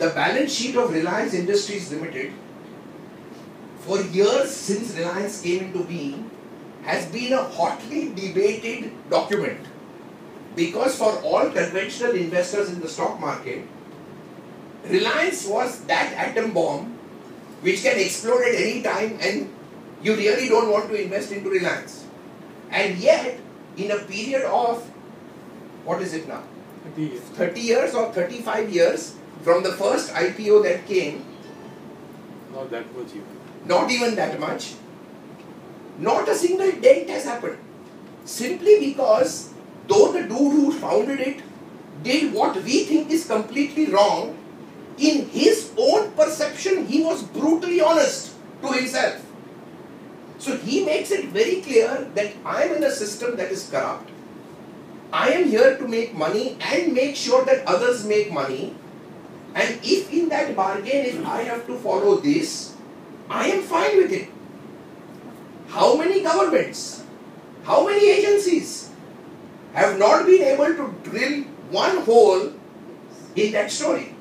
the balance sheet of Reliance Industries Limited, for years since Reliance came into being, has been a hotly debated document. Because for all conventional investors in the stock market, Reliance was that atom bomb which can explode at any time, and you really don't want to invest into Reliance. And yet, in a period of, what is it now? 30 years or 35 years from the first IPO that came. Not that much even. Not even that much. Not a single dent has happened. Simply because, though the dude who founded it did what we think is completely wrong, in his own perception, he was brutally honest to himself. So he makes it very clear that I am in a system that is corrupt. I am here to make money and make sure that others make money. And if in that bargain, if I have to follow this, I am fine with it. How many governments, how many agencies have not been able to drill one hole in that story?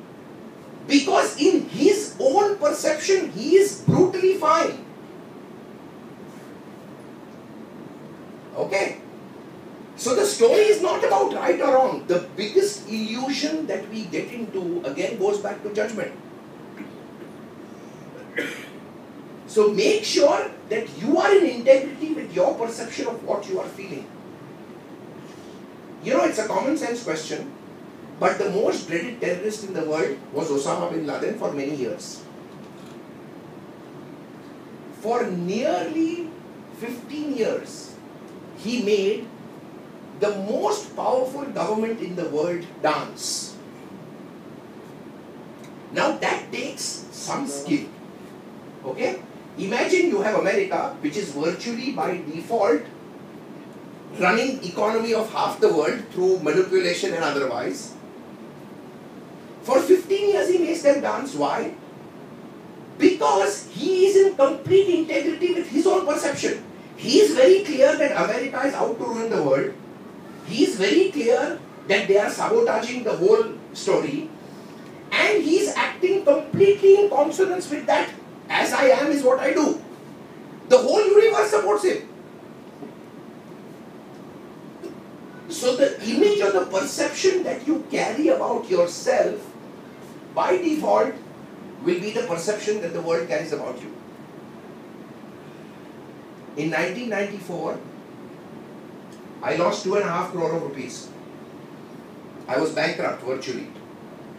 Because in his own perception, he is brutally fine. Okay? So the story is not about right or wrong. The biggest illusion that we get into, again, goes back to judgment. So make sure that you are in integrity with your perception of what you are feeling. You know, it's a common sense question, but the most dreaded terrorist in the world was Osama bin Laden for many years. For nearly 15 years, he made the most powerful government in the world dance. Now that takes some skill. Okay? Imagine you have America, which is virtually by default running economy of half the world through manipulation and otherwise. For 15 years he makes them dance. Why? Because he is in complete integrity with his own perception. He is very clear that America is out to ruin the world. He is very clear that they are sabotaging the whole story. And he is acting completely in consonance with that. As I am is what I do. The whole universe supports him. So the image or the perception that you carry about yourself by default will be the perception that the world carries about you. In 1994, I lost 2.5 crore of rupees. I was bankrupt virtually.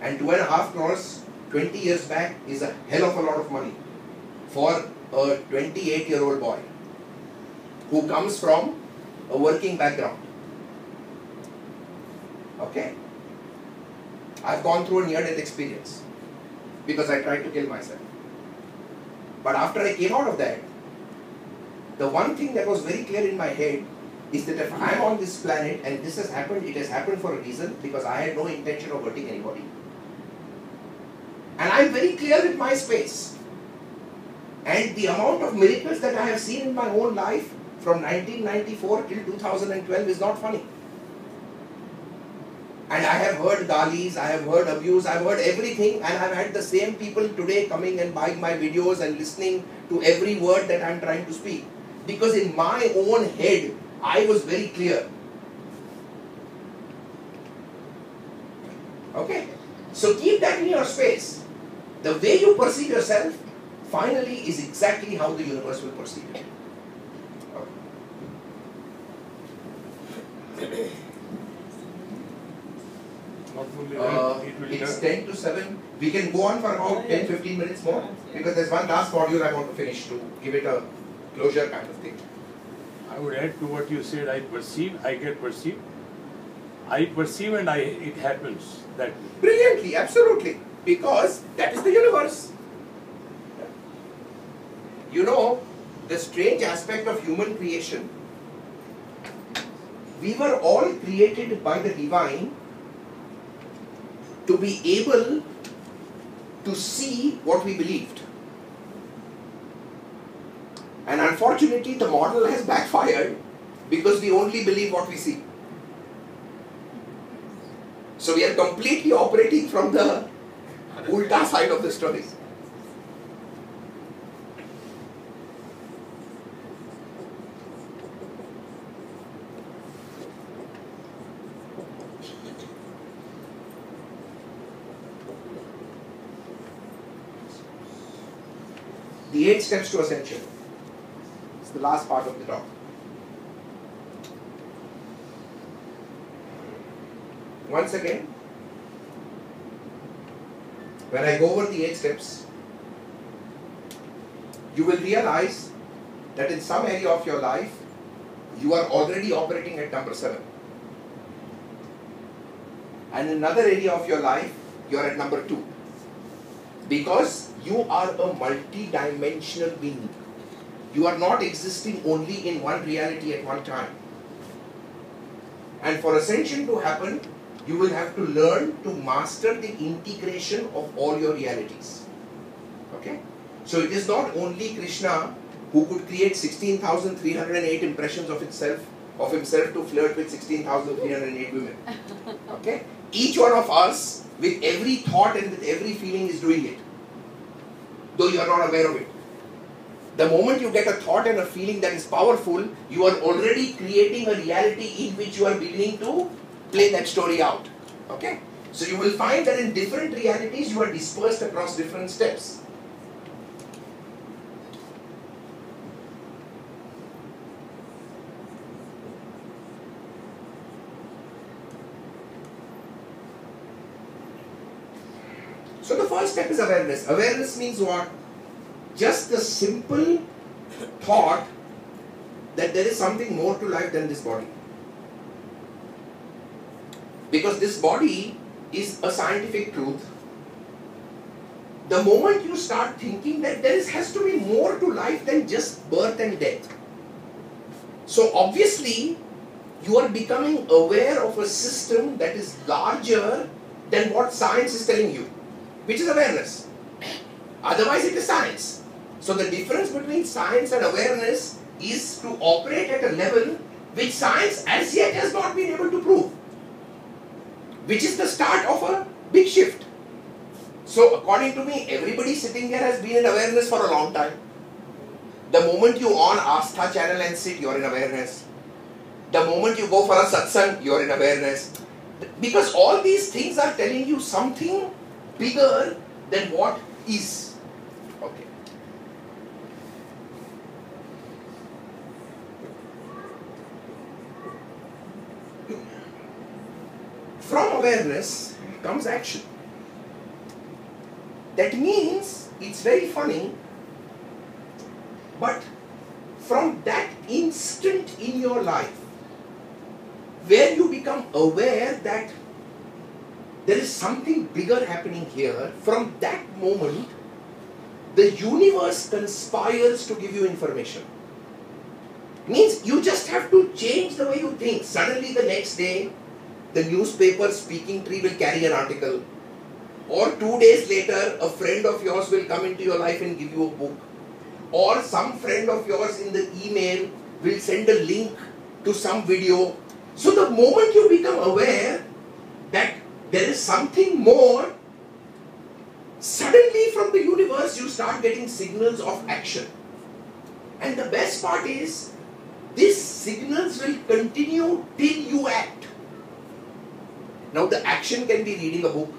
And 2.5 crores 20 years back is a hell of a lot of money for a 28-year-old boy who comes from a working background. Okay? I've gone through a near-death experience because I tried to kill myself. But after I came out of that, the one thing that was very clear in my head is that if I'm on this planet and this has happened, it has happened for a reason, because I had no intention of hurting anybody. And I'm very clear with my space. And the amount of miracles that I have seen in my own life from 1994 till 2012 is not funny. And I have heard galis, I have heard abuse, I have heard everything, and I have had the same people today coming and buying my videos and listening to every word that I am trying to speak. Because in my own head, I was very clear. Okay? So keep that in your space. The way you perceive yourself, finally, is exactly how the universe will perceive it. Okay. It's 10 to 7. We can go on for about 10-15 minutes more, because there's one last module I want to finish to give it a closure kind of thing. I would add to what you said. I perceive, I get perceived. I perceive and it happens. That brilliantly, absolutely, because that is the universe. You know, the strange aspect of human creation, we were all created by the divine to be able to see what we believed. And unfortunately, the model has backfired because we only believe what we see. So we are completely operating from the ulta side of the story. The 8 steps to ascension. It's the last part of the talk. Once again, when I go over the 8 steps, you will realize that in some area of your life, you are already operating at number 7. And in another area of your life, you are at number 2. Because you are a multi-dimensional being. You are not existing only in one reality at one time. And for ascension to happen, you will have to learn to master the integration of all your realities. Okay? So it is not only Krishna who could create 16,308 impressions of himself to flirt with 16,308 women. Okay? Each one of us, with every thought and with every feeling, is doing it, though you are not aware of it. The moment you get a thought and a feeling that is powerful, you are already creating a reality in which you are beginning to play that story out. Okay? So you will find that in different realities you are dispersed across different steps. So the first step is awareness. Awareness means what? Just the simple thought that there is something more to life than this body. Because this body is a scientific truth. The moment you start thinking that has to be more to life than just birth and death. So obviously, you are becoming aware of a system that is larger than what science is telling you, which is awareness. Otherwise, it is science. So the difference between science and awareness is to operate at a level which science as yet has not been able to prove, which is the start of a big shift. So according to me, everybody sitting here has been in awareness for a long time. The moment you on Astha channel and sit, you are in awareness. The moment you go for a satsang, you are in awareness. Because all these things are telling you something bigger than what is. Okay. From awareness comes action. That means, it's very funny, but from that instant in your life where you become aware that there is something bigger happening here, from that moment, the universe conspires to give you information. Means you just have to change the way you think. Suddenly the next day, the newspaper Speaking Tree will carry an article. Or 2 days later, a friend of yours will come into your life and give you a book. Or some friend of yours in the email will send a link to some video. So the moment you become aware that there is something more, suddenly from the universe you start getting signals of action. And the best part is, these signals will continue till you act. Now the action can be reading a book.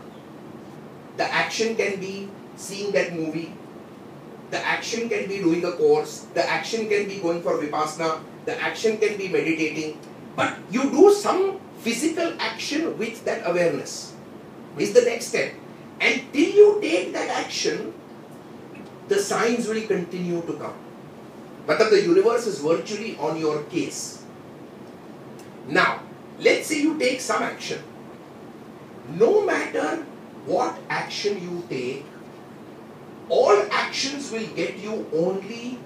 The action can be seeing that movie. The action can be doing a course. The action can be going for Vipassana. The action can be meditating. But you do some physical action with that awareness. Is the next step. And till you take that action, the signs will continue to come. But the universe is virtually on your case. Now, let's say you take some action. No matter what action you take, all actions will get you only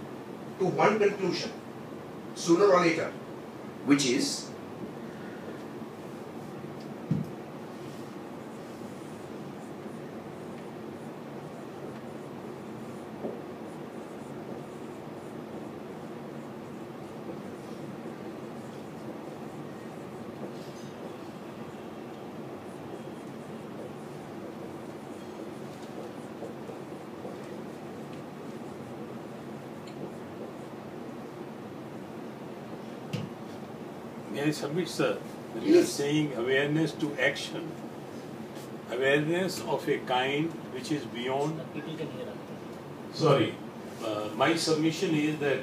to one conclusion, sooner or later, which is Can I submit, sir? When you are Yes. saying awareness to action, awareness of a kind which is beyond. People can hear us. Sorry, my submission is that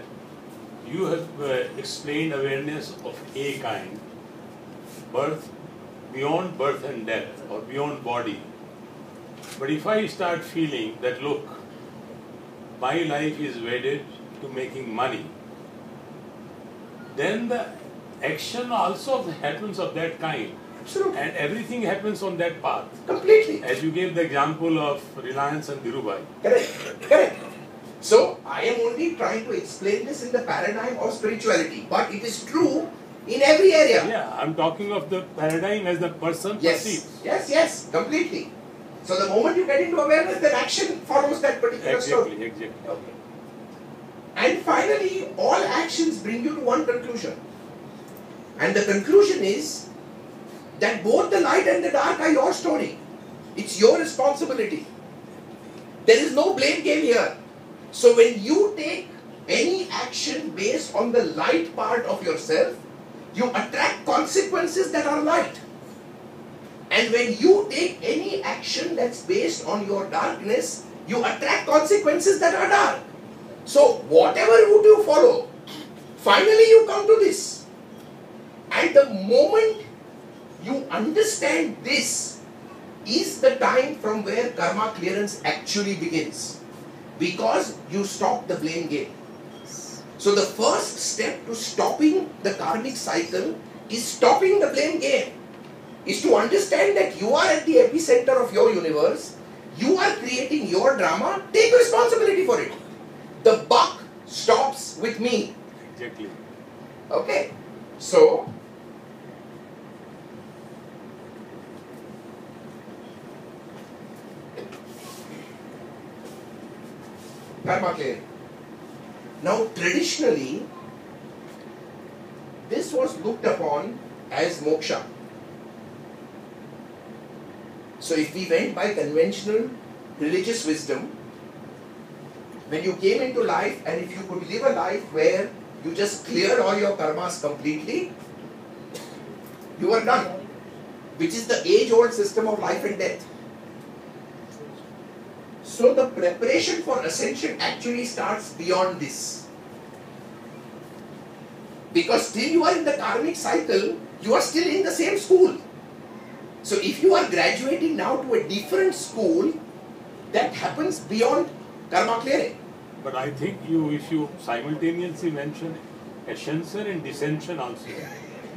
you have explained awareness of a kind, birth, beyond birth and death, or beyond body. But if I start feeling that, look, my life is wedded to making money, then the action also happens of that kind. Absolutely. And everything happens on that path. Completely. As you gave the example of Reliance and Dhirubhai. Correct. Correct. So, I am only trying to explain this in the paradigm of spirituality, but it is true in every area. Yeah, I'm talking of the paradigm as the person Yes. perceives. Yes, yes, completely. So, the moment you get into awareness, then action follows that particular story. Exactly, exactly. Okay. And finally, all actions bring you to one conclusion. And the conclusion is that both the light and the dark are your story. It's your responsibility. There is no blame game here. So when you take any action based on the light part of yourself, you attract consequences that are light. And when you take any action that's based on your darkness, you attract consequences that are dark. So whatever route you follow, finally you come to this. And the moment you understand this is the time from where karma clearance actually begins. Because you stop the blame game. So the first step to stopping the karmic cycle is stopping the blame game. Is to understand that you are at the epicenter of your universe, you are creating your drama, take responsibility for it. The buck stops with me. Exactly. Okay? So, karma clearing. Now, traditionally, this was looked upon as moksha. So, if we went by conventional religious wisdom, when you came into life and if you could live a life where you just cleared all your karmas completely, you are done. Which is the age-old system of life and death. So the preparation for ascension actually starts beyond this. Because till you are in the karmic cycle, you are still in the same school. So if you are graduating now to a different school, that happens beyond karma clearing. But I think if you simultaneously mention ascension and descension also,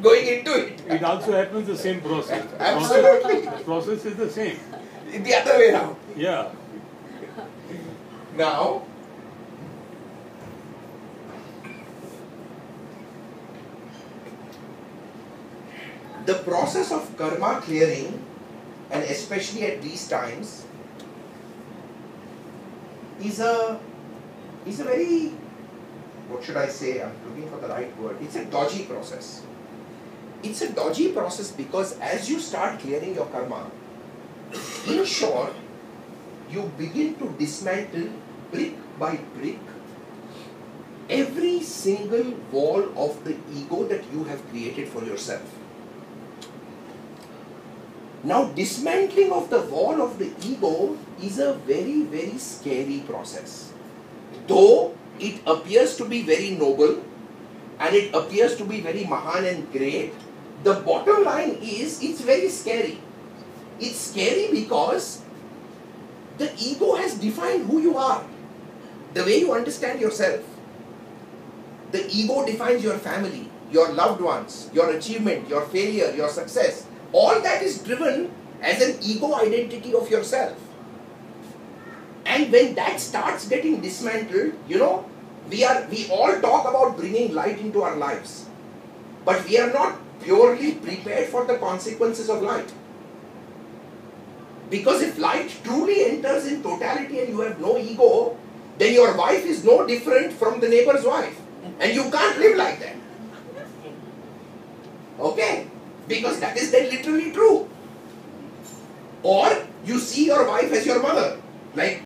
Going into it. it also happens the same process. Absolutely. The process is the same. The other way around. Yeah. Now, the process of karma clearing, and especially at these times, is a very, what should I say, I'm looking for the right word, it's a dodgy process. It's a dodgy process because as you start clearing your karma, in short, you begin to dismantle brick by brick every single wall of the ego that you have created for yourself. Now, dismantling of the wall of the ego is a very, very scary process. Though it appears to be very noble and it appears to be very mahan and great, the bottom line is it's very scary. It's scary because the ego has defined who you are, the way you understand yourself. The ego defines your family, your loved ones, your achievement, your failure, your success. All that is driven as an ego identity of yourself. And when that starts getting dismantled, we all talk about bringing light into our lives. But we are not purely prepared for the consequences of light. Because if light truly enters in totality and you have no ego, then your wife is no different from the neighbor's wife. And you can't live like that. Okay? Because that is then literally true. Or you see your wife as your mother. Like